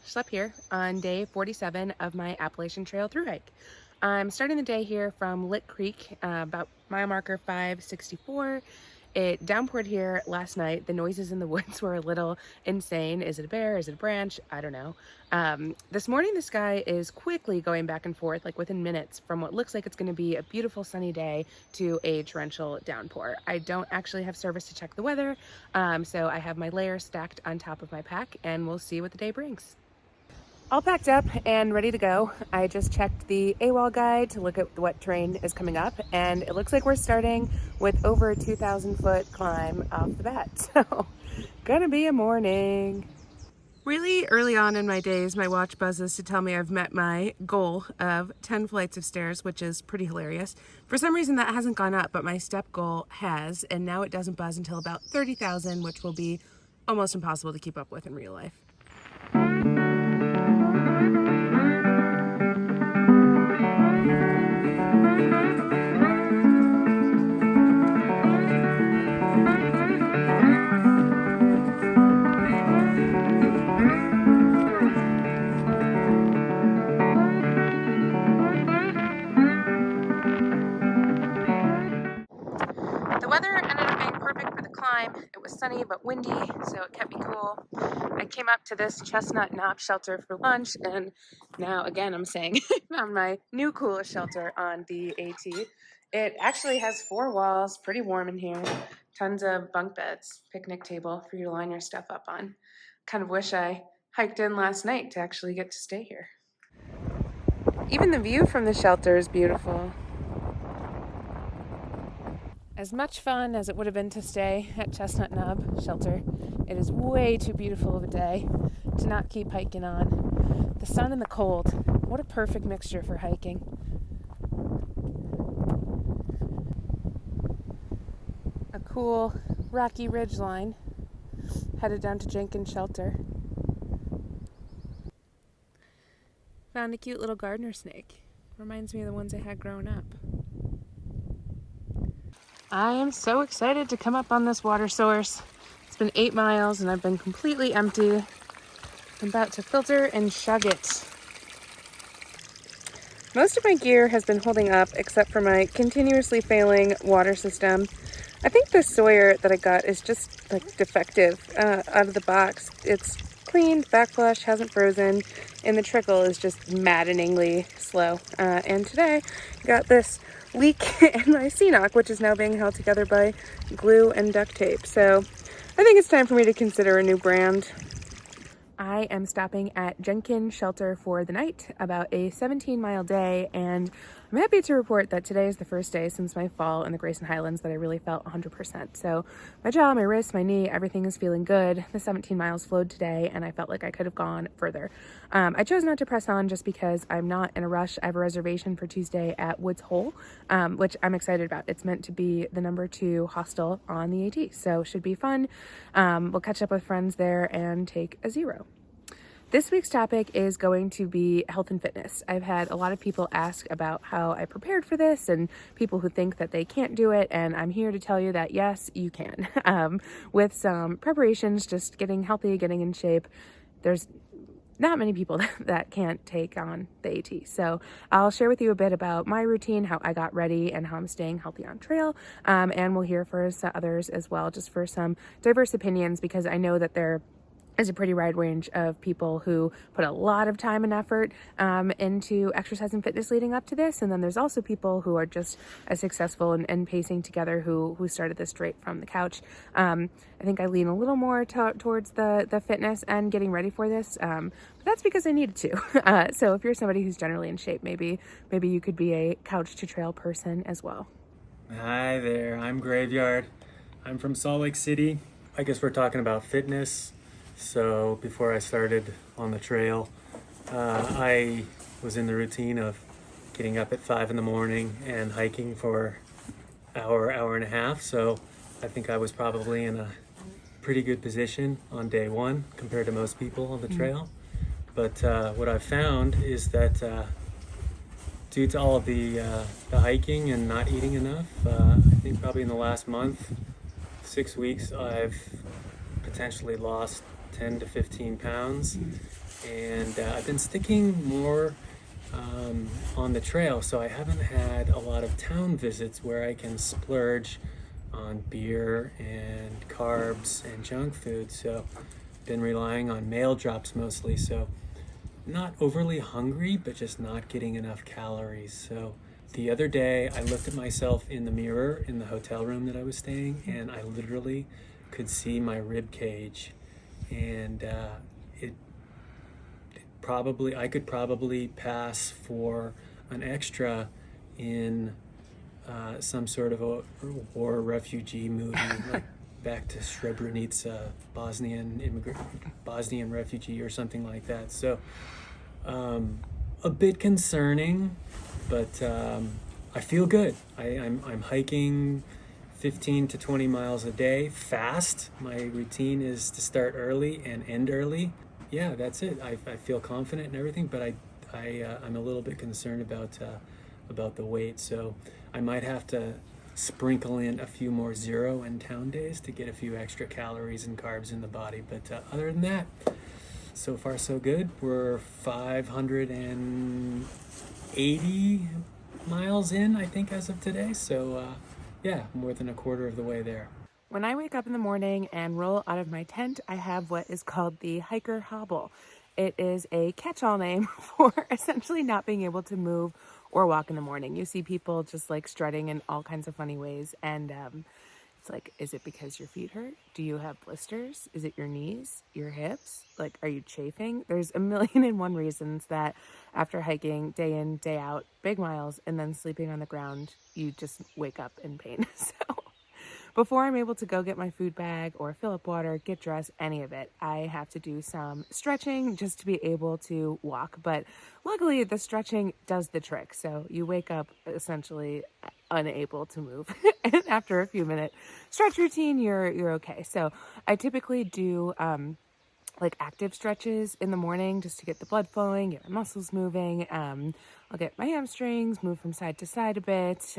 Schlepp here on day 47 of my Appalachian Trail thru hike. I'm starting the day here from Lick Creek, about mile marker 564. It downpoured here last night. The noises in the woods were a little insane. Is it a bear? Is it a branch? I don't know. This morning the sky is quickly going back and forth, like within minutes, from what looks like it's going to be a beautiful sunny day to a torrential downpour. I don't actually have service to check the weather, so I have my layer stacked on top of my pack, and we'll see what the day brings. All packed up and ready to go. I just checked the AWOL guide to look at what terrain is coming up, and it looks like we're starting with over a 2,000 foot climb off the bat. So, gonna be a morning. Really early on in my days, my watch buzzes to tell me I've met my goal of 10 flights of stairs, which is pretty hilarious. For some reason that hasn't gone up, but my step goal has, and now it doesn't buzz until about 30,000, which will be almost impossible to keep up with in real life. The weather ended up being perfect for the climb. It was sunny but windy, so it kept me cool. I came up to this chestnut knob shelter for lunch, and now again I'm saying I found my new coolest shelter on the AT. It actually has 4 walls, pretty warm in here, tons of bunk beds, picnic table for you to line your stuff up on. Kind of wish I hiked in last night to actually get to stay here. Even the view from the shelter is beautiful. As much fun as it would have been to stay at Chestnut Knob Shelter, it is way too beautiful of a day to not keep hiking on. The sun and the cold, what a perfect mixture for hiking. A cool rocky ridgeline headed down to Jenkins Shelter. Found a cute little gardener snake. Reminds me of the ones I had growing up. I am so excited to come up on this water source. It's been 8 miles and I've been completely empty. I'm about to filter and chug it. Most of my gear has been holding up except for my continuously failing water system. I think the Sawyer that I got is just like defective out of the box. It's cleaned, backflush, hasn't frozen, and the trickle is just maddeningly slow. And today got this leak in my CNOC, which is now being held together by glue and duct tape. So I think it's time for me to consider a new brand. I am stopping at Jenkins Shelter for the night, about a 17-mile day, and I'm happy to report that today is the first day since my fall in the Grayson Highlands that I really felt 100%. So my jaw, my wrist, my knee, everything is feeling good. The 17 miles flowed today, and I felt like I could have gone further. I chose not to press on just because I'm not in a rush. I have a reservation for Tuesday at Woods Hole, which I'm excited about. It's meant to be the number 2 hostel on the AT, so should be fun. We'll catch up with friends there and take a 0. This week's topic is going to be health and fitness. I've had a lot of people ask about how I prepared for this and people who think that they can't do it, and I'm here to tell you that yes, you can. With some preparations, just getting healthy, getting in shape, there's not many people that can't take on the AT. So I'll share with you a bit about my routine, how I got ready, and how I'm staying healthy on trail. And we'll hear from others as well, just for some diverse opinions, because I know that there is a pretty wide range of people who put a lot of time and effort into exercise and fitness leading up to this. And then there's also people who are just as successful and pacing together who started this straight from the couch. I think I lean a little more towards the fitness and getting ready for this. But that's because I needed to. So if you're somebody who's generally in shape, maybe you could be a couch to trail person as well. Hi there, I'm Graveyard. I'm from Salt Lake City. I guess we're talking about fitness. So before I started on the trail, I was in the routine of getting up at 5 in the morning and hiking for hour and a half. So I think I was probably in a pretty good position on day 1 compared to most people on the trail. But what I've found is that due to all of the hiking and not eating enough, I think probably in the last month, 6 weeks, I've potentially lost 10 to 15 pounds, and I've been sticking more on the trail, so I haven't had a lot of town visits where I can splurge on beer and carbs and junk food. So been relying on mail drops mostly, so not overly hungry, but just not getting enough calories. So the other day I looked at myself in the mirror in the hotel room that I was staying, and I literally could see my rib cage, and I could probably pass for an extra in some sort of a war refugee movie, like Back to Srebrenica, Bosnian refugee or something like that. So a bit concerning, but I feel good. I'm hiking 15 to 20 miles a day fast. My routine is to start early and end early. Yeah, that's it. I feel confident and everything, but I'm a little bit concerned about the weight. So I might have to sprinkle in a few more 0 and town days to get a few extra calories and carbs in the body. But other than that, so far so good. We're 580 miles in, I think, as of today. So yeah, more than a quarter of the way there. When I wake up in the morning and roll out of my tent, I have what is called the hiker hobble. It is a catch-all name for essentially not being able to move or walk in the morning. You see people just like strutting in all kinds of funny ways, and it's like, is it because your feet hurt? Do you have blisters? Is it your knees, your hips? Like, are you chafing? There's a million and one reasons that after hiking day in, day out, big miles, and then sleeping on the ground, you just wake up in pain. So before I'm able to go get my food bag or fill up water, get dressed, any of it, I have to do some stretching just to be able to walk. But luckily, the stretching does the trick. So you wake up essentially unable to move. And after a few minute stretch routine, you're okay. So I typically do like active stretches in the morning just to get the blood flowing, get my muscles moving. I'll get my hamstrings, move from side to side a bit.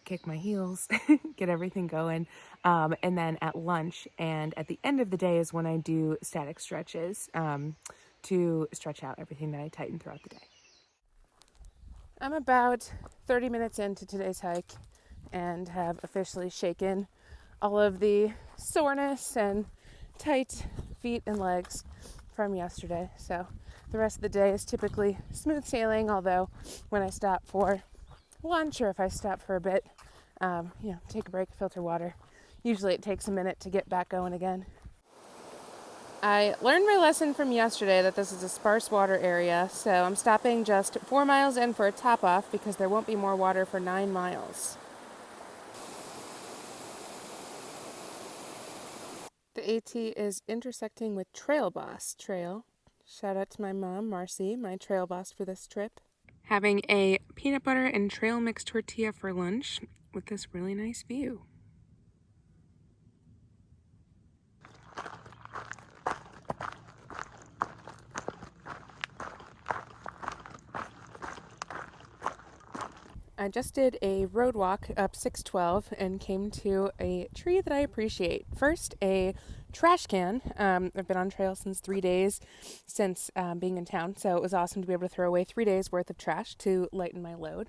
Kick my heels, get everything going. And then at lunch and at the end of the day is when I do static stretches to stretch out everything that I tighten throughout the day. I'm about 30 minutes into today's hike and have officially shaken all of the soreness and tight feet and legs from yesterday. So the rest of the day is typically smooth sailing, although when I stop for lunch or if I stop for a bit, take a break, filter water. Usually it takes a minute to get back going again. I learned my lesson from yesterday that this is a sparse water area, so I'm stopping just 4 miles in for a top off because there won't be more water for 9 miles. The AT is intersecting with Trail Boss Trail. Shout out to my mom, Marcy, my trail boss for this trip. Having a peanut butter and trail mix tortilla for lunch with this really nice view. I just did a road walk up 612 and came to a tree that I appreciate. First, a trash can. I've been on trail since 3 days since being in town, so it was awesome to be able to throw away 3 days worth of trash to lighten my load.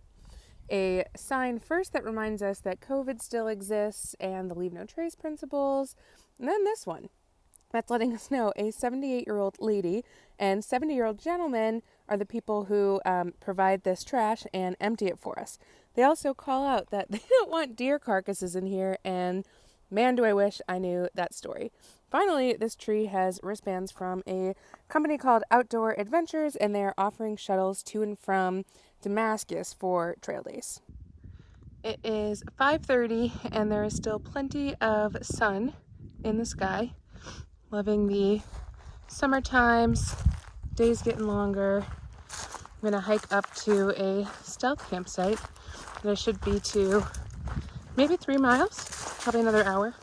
A sign first that reminds us that COVID still exists and the leave no trace principles, and then this one that's letting us know a 78-year-old lady and 70-year-old gentleman are the people who provide this trash and empty it for us. They also call out that they don't want deer carcasses in here, and man, do I wish I knew that story. Finally, this tree has wristbands from a company called Outdoor Adventures, and they're offering shuttles to and from Damascus for trail days. It is 5:30, and there is still plenty of sun in the sky. Loving the summer times, days getting longer. I'm gonna hike up to a stealth campsite that I should be to maybe 3 miles, probably another hour.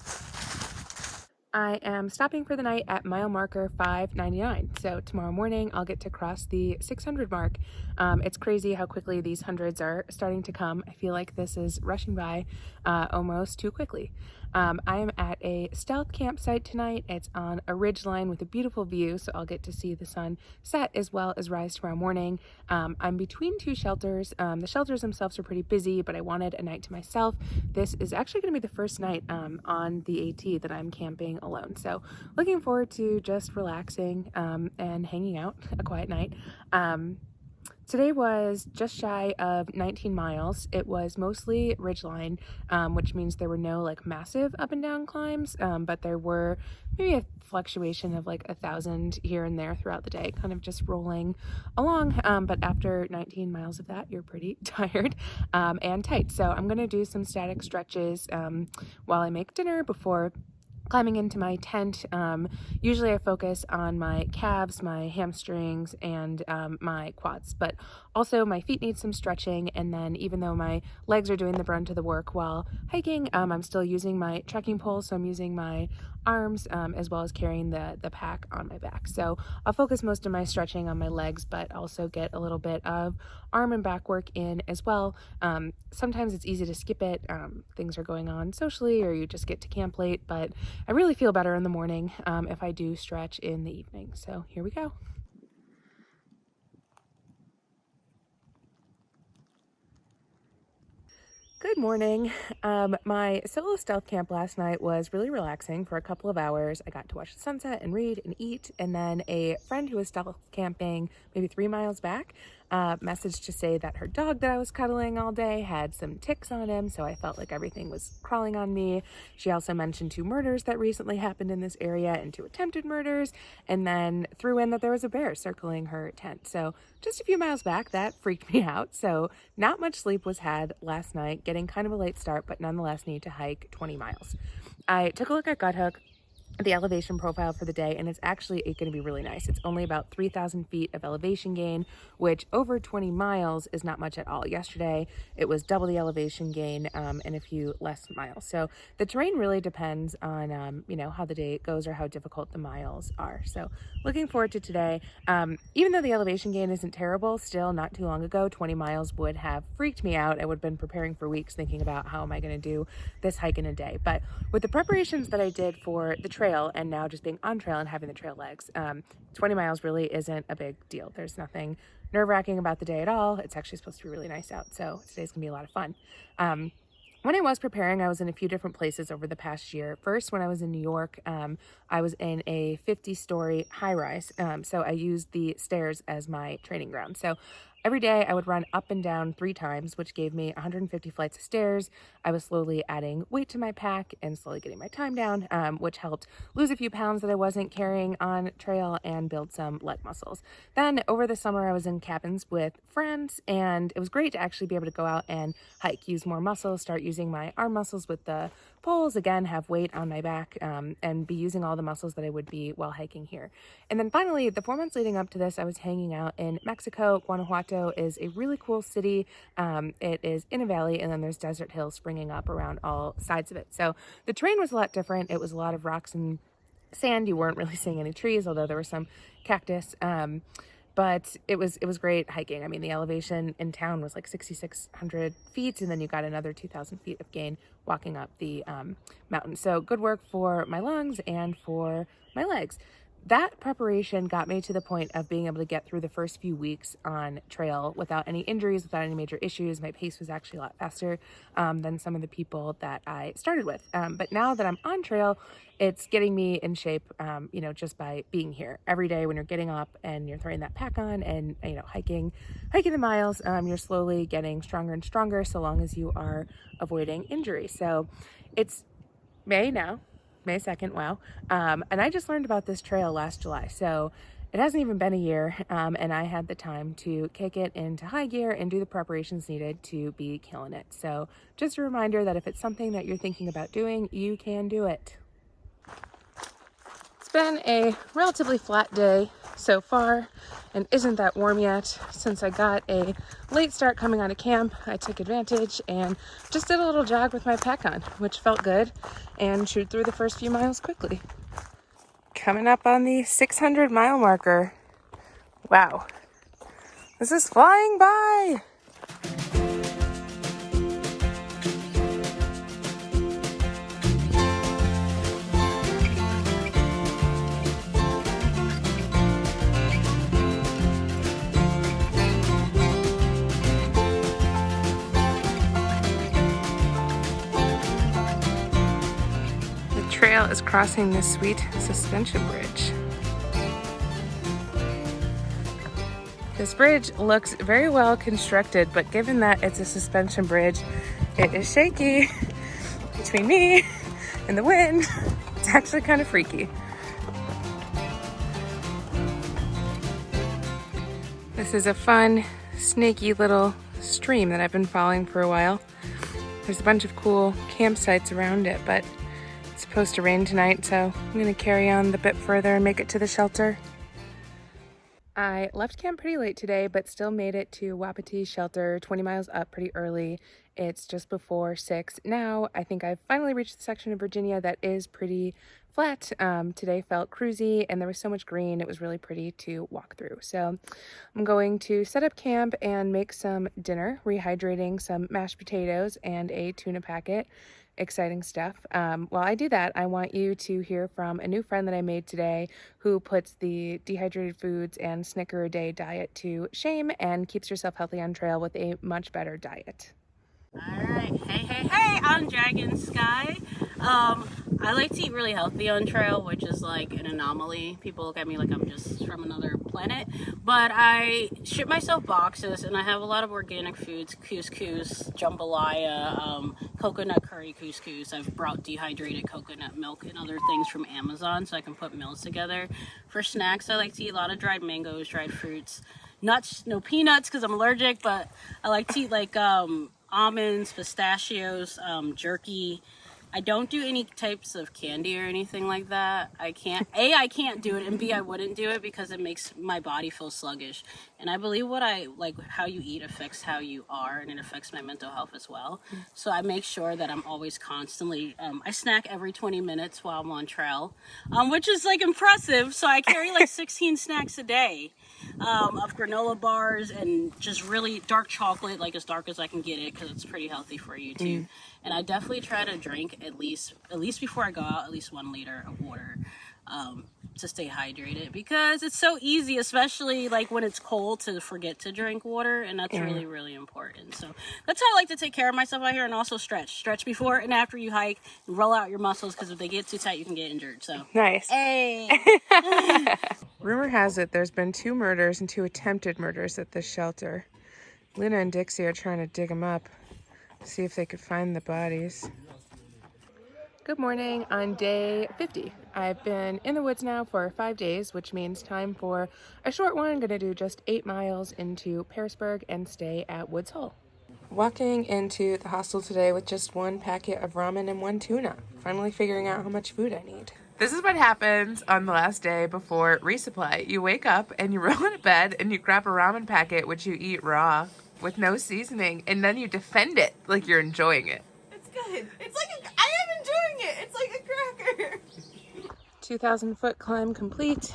I am stopping for the night at mile marker 599. So tomorrow morning I'll get to cross the 600 mark. It's crazy how quickly these hundreds are starting to come. I feel like this is rushing by almost too quickly. I am at a stealth campsite tonight. It's on a ridgeline with a beautiful view, so I'll get to see the sun set as well as rise tomorrow morning. I'm between two shelters. The shelters themselves are pretty busy, but I wanted a night to myself. This is actually going to be the first night on the AT that I'm camping alone. So looking forward to just relaxing and hanging out, a quiet night. Today was just shy of 19 miles. It was mostly ridgeline, which means there were no like massive up and down climbs, but there were maybe a fluctuation of like 1,000 here and there throughout the day, kind of just rolling along. But after 19 miles of that, you're pretty tired and tight. So I'm going to do some static stretches while I make dinner before climbing into my tent. Usually I focus on my calves, my hamstrings, and my quads, but also my feet need some stretching. And then even though my legs are doing the brunt of the work while hiking, I'm still using my trekking pole. So I'm using my arms as well as carrying the pack on my back. So I'll focus most of my stretching on my legs, but also get a little bit of arm and back work in as well. Sometimes it's easy to skip it. Things are going on socially or you just get to camp late, but I really feel better in the morning if I do stretch in the evening. So here we go. Good morning. My solo stealth camp last night was really relaxing for a couple of hours. I got to watch the sunset and read and eat, and then a friend who was stealth camping maybe 3 miles back messaged to say that her dog that I was cuddling all day had some ticks on him, so I felt like everything was crawling on me. She also mentioned 2 murders that recently happened in this area and 2 attempted murders, and then threw in that there was a bear circling her tent. So just a few miles back, that freaked me out. So not much sleep was had last night, getting kind of a late start, but nonetheless need to hike 20 miles. I took a look at Guthook, the elevation profile for the day, and it's actually going to be really nice. It's only about 3,000 feet of elevation gain, which over 20 miles is not much at all. Yesterday, it was double the elevation gain and a few less miles. So the terrain really depends on, how the day goes or how difficult the miles are. So looking forward to today. Even though the elevation gain isn't terrible, still not too long ago, 20 miles would have freaked me out. I would have been preparing for weeks thinking about how am I going to do this hike in a day. But with the preparations that I did for the trail and now just being on trail and having the trail legs, 20 miles really isn't a big deal. There's nothing nerve-wracking about the day at all. It's actually supposed to be really nice out, so today's gonna be a lot of fun. When I was preparing, I was in a few different places over the past year. First, when I was in New York, I was in a 50-story high-rise, so I used the stairs as my training ground. So every day I would run up and down 3 times, which gave me 150 flights of stairs. I was slowly adding weight to my pack and slowly getting my time down, which helped lose a few pounds that I wasn't carrying on trail and build some leg muscles. Then over the summer, I was in cabins with friends, and it was great to actually be able to go out and hike, use more muscles, start using my arm muscles with the poles, again, have weight on my back, and be using all the muscles that I would be while hiking here. And then finally, the 4 months leading up to this, I was hanging out in Mexico. Guanajuato is a really cool city. It is in a valley, and then there's desert hills springing up around all sides of it. So the terrain was a lot different. It was a lot of rocks and sand. You weren't really seeing any trees, although there were some cactus. But it was great hiking. I mean, the elevation in town was like 6,600 feet, and then you got another 2,000 feet of gain walking up the mountain. So good work for my lungs and for my legs. That preparation got me to the point of being able to get through the first few weeks on trail without any injuries, without any major issues. My pace was actually a lot faster than some of the people that I started with. But now that I'm on trail, it's getting me in shape, just by being here. Every day when you're getting up and you're throwing that pack on and, hiking the miles, you're slowly getting stronger and stronger so long as you are avoiding injury. So it's May now. May 2nd, wow. And I just learned about this trail last July, so it hasn't even been a year, and I had the time to kick it into high gear and do the preparations needed to be killing it. So just a reminder that if it's something that you're thinking about doing, you can do it. been a relatively flat day so far and isn't that warm yet. Since I got a late start coming out of camp, I took advantage and just did a little jog with my pack on, which felt good, and chewed through the first few miles quickly. Coming up on the 600-mile marker. Wow, this is flying by! Trail is crossing this sweet suspension bridge. This bridge looks very well constructed, but given that it's a suspension bridge, it is shaky. Between me and the wind, it's actually kind of freaky. This is a fun, snaky little stream that I've been following for a while. There's a bunch of cool campsites around it, but it's supposed to rain tonight, so I'm gonna carry on the bit further and make it to the shelter. I left camp pretty late today, but still made it to Wapiti shelter 20 miles up pretty early. It's just before 6 now. I think I've finally reached the section of Virginia that is pretty flat. Today felt cruisy and there was so much green. It was really pretty to walk through. So I'm going to set up camp and make some dinner, rehydrating some mashed potatoes and a tuna packet. Exciting stuff. While I do that, I want you to hear from a new friend that I made today who puts the dehydrated foods and Snicker a day diet to shame and keeps yourself healthy on trail with a much better diet. All right, hey, I'm Dragon Sky. I like to eat really healthy on trail, which is like an anomaly. People look at me like I'm just from another planet, but I ship myself boxes and I have a lot of organic foods, couscous, jambalaya, coconut curry couscous. I've brought dehydrated coconut milk and other things from Amazon so I can put meals together. For snacks, I like to eat a lot of dried mangoes, dried fruits, nuts, no peanuts because I'm allergic, but I like to eat like almonds, pistachios, jerky. I don't do any types of candy or anything like that. I can't do it, and B, I wouldn't do it because it makes my body feel sluggish. And I believe how you eat affects how you are, and it affects my mental health as well. So I make sure that I'm always constantly, I snack every 20 minutes while I'm on trail, which is like impressive. So I carry like 16 snacks a day. Of granola bars and just really dark chocolate, like as dark as I can get it, because it's pretty healthy for you too. And I definitely try to drink at least before I go out, at least 1 liter of water to stay hydrated, because it's so easy, especially like when it's cold, to forget to drink water, and that's really, really important. So that's how I like to take care of myself out here, and also stretch before and after you hike, and roll out your muscles, because if they get too tight, you can get injured. So nice. Hey. Rumor has it there's been 2 murders and 2 attempted murders at this shelter. Luna and Dixie are trying to dig them up, see if they could find the bodies. Good morning on day 50. I've been in the woods now for 5 days, which means time for a short one. I'm going to do just 8 miles into Pearisburg and stay at Woods Hole. Walking into the hostel today with just 1 packet of ramen and 1 tuna. Finally figuring out how much food I need. This is what happens on the last day before resupply. You wake up and you roll into bed and you grab a ramen packet, which you eat raw with no seasoning, and then you defend it like you're enjoying it. It's good. It's like I am enjoying it. It's like a cracker. 2,000-foot climb complete.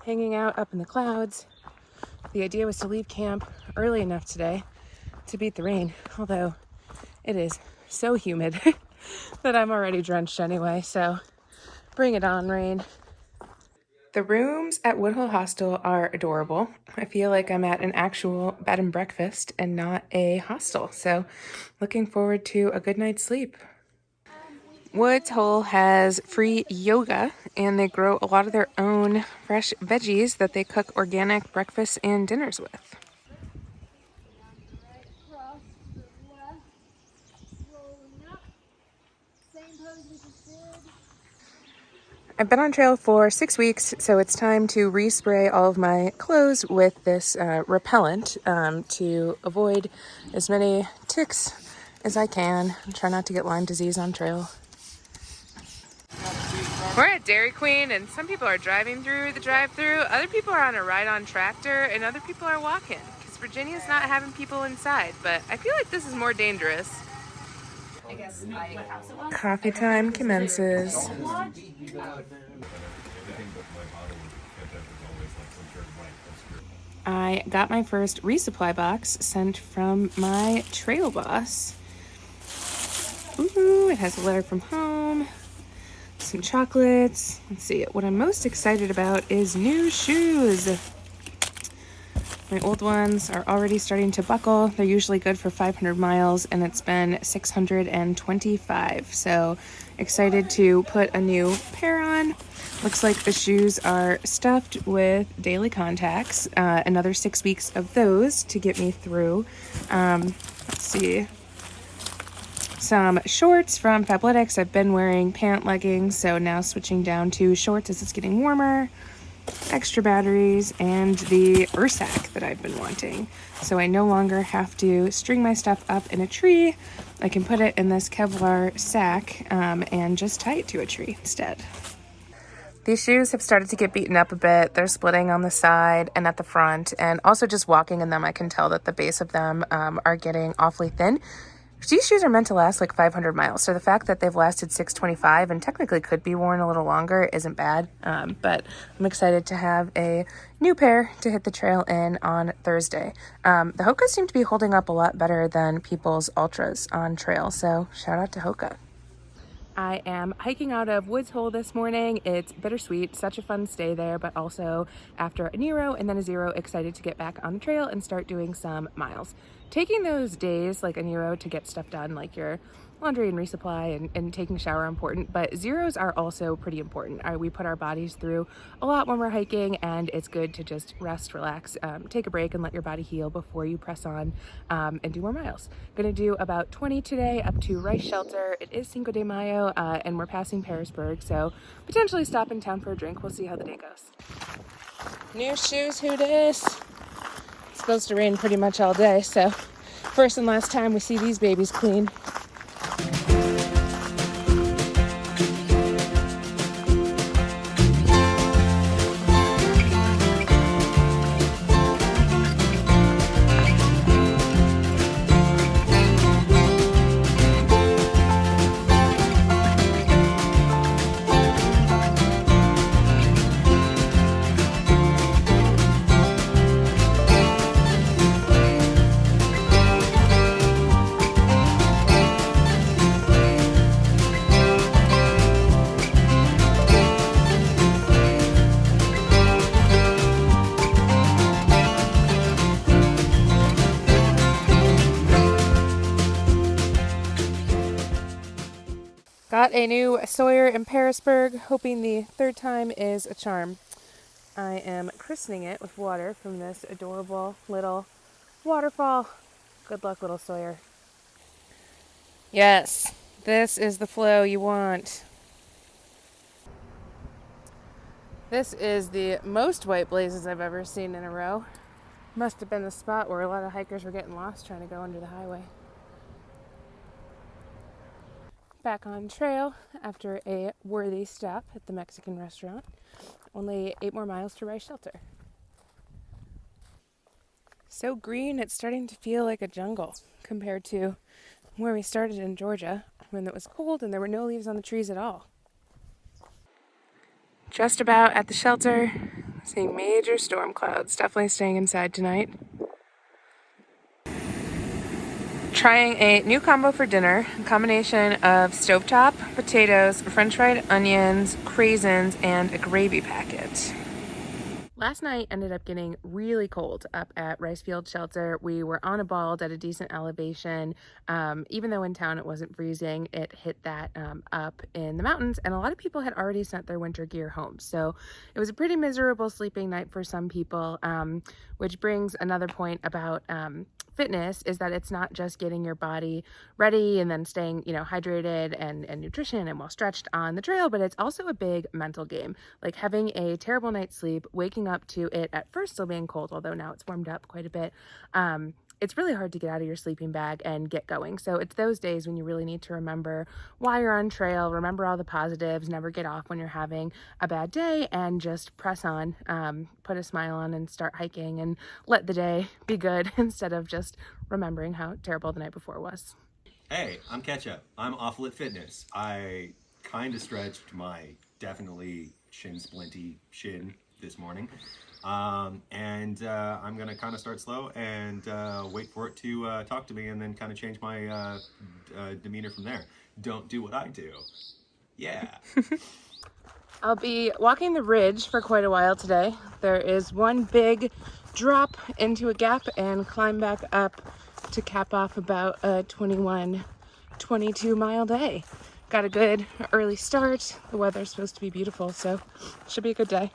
Hanging out up in the clouds. The idea was to leave camp early enough today to beat the rain, although it is so humid that I'm already drenched anyway, so bring it on, rain. The rooms at Woodhull Hostel are adorable. I feel like I'm at an actual bed and breakfast and not a hostel, so looking forward to a good night's sleep. Woods Hole has free yoga, and they grow a lot of their own fresh veggies that they cook organic breakfasts and dinners with. I've been on trail for 6 weeks, so it's time to respray all of my clothes with this repellent to avoid as many ticks as I can and try not to get Lyme disease on trail. We're at Dairy Queen, and some people are driving through the drive-thru, other people are on a ride-on tractor, and other people are walking, because Virginia's not having people inside, but I feel like this is more dangerous. Coffee time commences. I got my first resupply box sent from my trail boss. Ooh, it has a letter from home, some chocolates. Let's see, what I'm most excited about is new shoes. My old ones are already starting to buckle. They're usually good for 500 miles, and it's been 625. So excited to put a new pair on. Looks like the shoes are stuffed with daily contacts. Another 6 weeks of those to get me through. Let's see. Some shorts from Fabletics. I've been wearing pant leggings, so now switching down to shorts as it's getting warmer. Extra batteries, and the Ursack that I've been wanting. So I no longer have to string my stuff up in a tree. I can put it in this Kevlar sack and just tie it to a tree instead. These shoes have started to get beaten up a bit. They're splitting on the side and at the front, and also just walking in them, I can tell that the base of them are getting awfully thin. These shoes are meant to last like 500 miles, so the fact that they've lasted 625 and technically could be worn a little longer isn't bad, but I'm excited to have a new pair to hit the trail in on Thursday. The Hokas seem to be holding up a lot better than people's Ultras on trail, so shout out to Hoka. I am hiking out of Woods Hole this morning. It's bittersweet, such a fun stay there, but also after a Nero and then a Zero, excited to get back on the trail and start doing some miles. Taking those days like a Nero to get stuff done, like your laundry and resupply and taking a shower, are important, but Zeros are also pretty important. We put our bodies through a lot when we're hiking, and it's good to just rest, relax, take a break and let your body heal before you press on and do more miles. Gonna do about 20 today up to Rice Shelter. It is Cinco de Mayo and we're passing Pearisburg, so potentially stop in town for a drink. We'll see how the day goes. New shoes, who dis? It's supposed to rain pretty much all day, so first and last time we see these babies clean. Got a new Sawyer in Pearisburg, hoping the third time is a charm. I am christening it with water from this adorable little waterfall. Good luck, little Sawyer. Yes, this is the flow you want. This is the most white blazes I've ever seen in a row. Must have been the spot where a lot of hikers were getting lost trying to go under the highway. Back on trail after a worthy stop at the Mexican restaurant. Only 8 more miles to Rice Shelter. So green, it's starting to feel like a jungle compared to where we started in Georgia when it was cold and there were no leaves on the trees at all. Just about at the shelter, seeing major storm clouds. Definitely staying inside tonight. Trying a new combo for dinner, a combination of stovetop, potatoes, french fried onions, craisins, and a gravy packet. Last night ended up getting really cold up at Ricefield Shelter. We were on a bald at a decent elevation. Even though in town it wasn't freezing, it hit that up in the mountains, and a lot of people had already sent their winter gear home. So it was a pretty miserable sleeping night for some people, which brings another point about fitness, is that it's not just getting your body ready and then staying, hydrated and nutrition and well stretched on the trail, but it's also a big mental game. Like having a terrible night's sleep, waking up to it at first still being cold, although now it's warmed up quite a bit, it's really hard to get out of your sleeping bag and get going. So it's those days when you really need to remember why you're on trail, remember all the positives, never get off when you're having a bad day, and just press on, put a smile on and start hiking and let the day be good instead of just remembering how terrible the night before was. Hey, I'm Ketchup. I'm awful at fitness. I kind of stretched my definitely splinty shin this morning. And I'm going to kind of start slow and wait for it to talk to me and then kind of change my demeanor from there. Don't do what I do. Yeah. I'll be walking the ridge for quite a while today. There is one big drop into a gap and climb back up to cap off about a 22 mile day. Got a good early start. The weather's supposed to be beautiful, so should be a good day.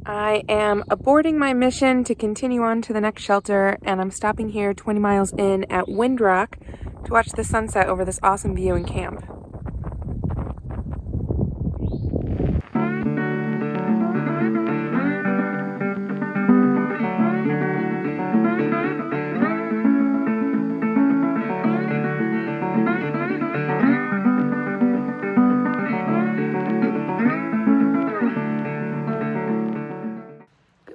I am aborting my mission to continue on to the next shelter, and I'm stopping here 20 miles in at Wind Rock to watch the sunset over this awesome view in camp.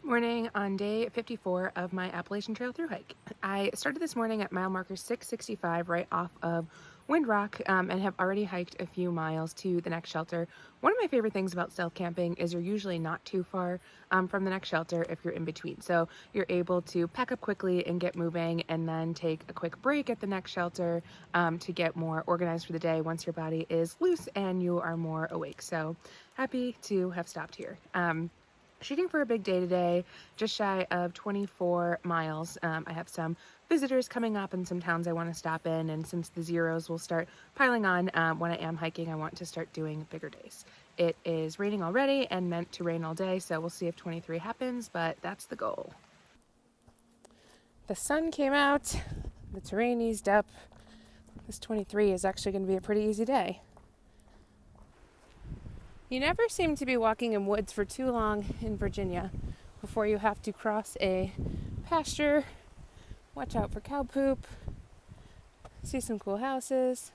Morning on day 54 of my Appalachian Trail thru hike. I started this morning at mile marker 665 right off of Wind Rock and have already hiked a few miles to the next shelter. One of my favorite things about stealth camping is you're usually not too far from the next shelter if you're in between. So you're able to pack up quickly and get moving and then take a quick break at the next shelter to get more organized for the day once your body is loose and you are more awake. So happy to have stopped here. Shooting for a big day today, just shy of 24 miles. I have some visitors coming up and some towns I want to stop in, and since the zeros will start piling on when I am hiking, I want to start doing bigger days. It is raining already and meant to rain all day, so we'll see if 23 happens, but that's the goal. The sun came out, the terrain eased up. This 23 is actually going to be a pretty easy day. You never seem to be walking in woods for too long in Virginia before you have to cross a pasture, watch out for cow poop, see some cool houses.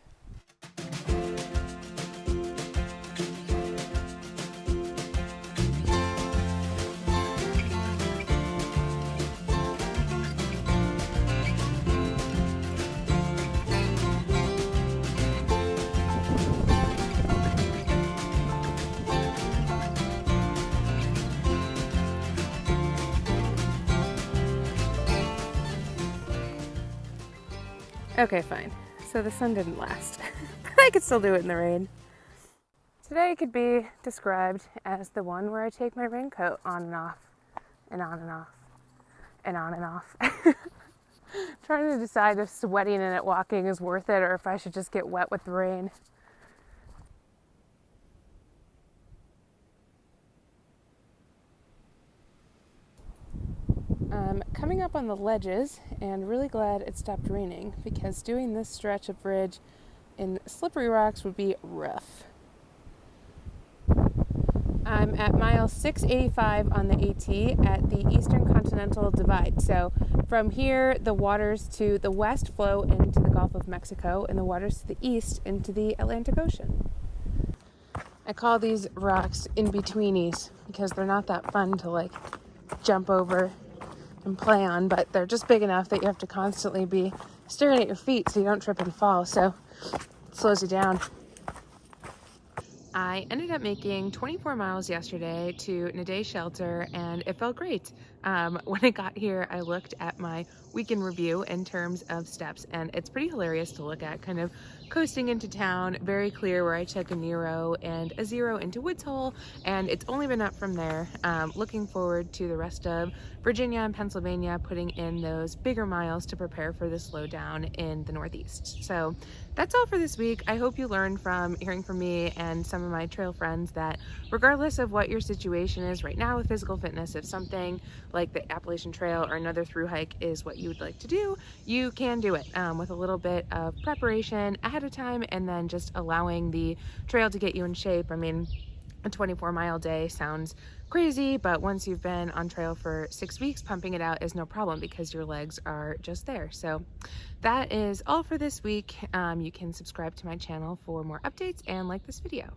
Okay, fine. So the sun didn't last, but I could still do it in the rain. Today could be described as the one where I take my raincoat on and off, and on and off, and on and off. Trying to decide if sweating in it walking is worth it or if I should just get wet with the rain. Coming up on the ledges and really glad it stopped raining because doing this stretch of ridge in slippery rocks would be rough. I'm at mile 685 on the AT at the Eastern Continental Divide. So from here, the waters to the west flow into the Gulf of Mexico and the waters to the east into the Atlantic Ocean. I call these rocks in-betweenies because they're not that fun to jump over and play on, but they're just big enough that you have to constantly be staring at your feet so you don't trip and fall, so it slows you down. I ended up making 24 miles yesterday to Naday Shelter, and it felt great. When I got here, I looked at my weekend review in terms of steps, and it's pretty hilarious to look at, kind of coasting into town, very clear where I took a Nero and a 0 into Woods Hole, and it's only been up from there. Looking forward to the rest of Virginia and Pennsylvania, putting in those bigger miles to prepare for the slowdown in the Northeast. So that's all for this week. I hope you learned from hearing from me and some of my trail friends that regardless of what your situation is right now with physical fitness, if something like the Appalachian Trail or another thru hike is what you would like to do, you can do it with a little bit of preparation ahead of time and then just allowing the trail to get you in shape. I mean, a 24-mile day sounds crazy, but once you've been on trail for 6 weeks, pumping it out is no problem because your legs are just there. So that is all for this week. You can subscribe to my channel for more updates and like this video.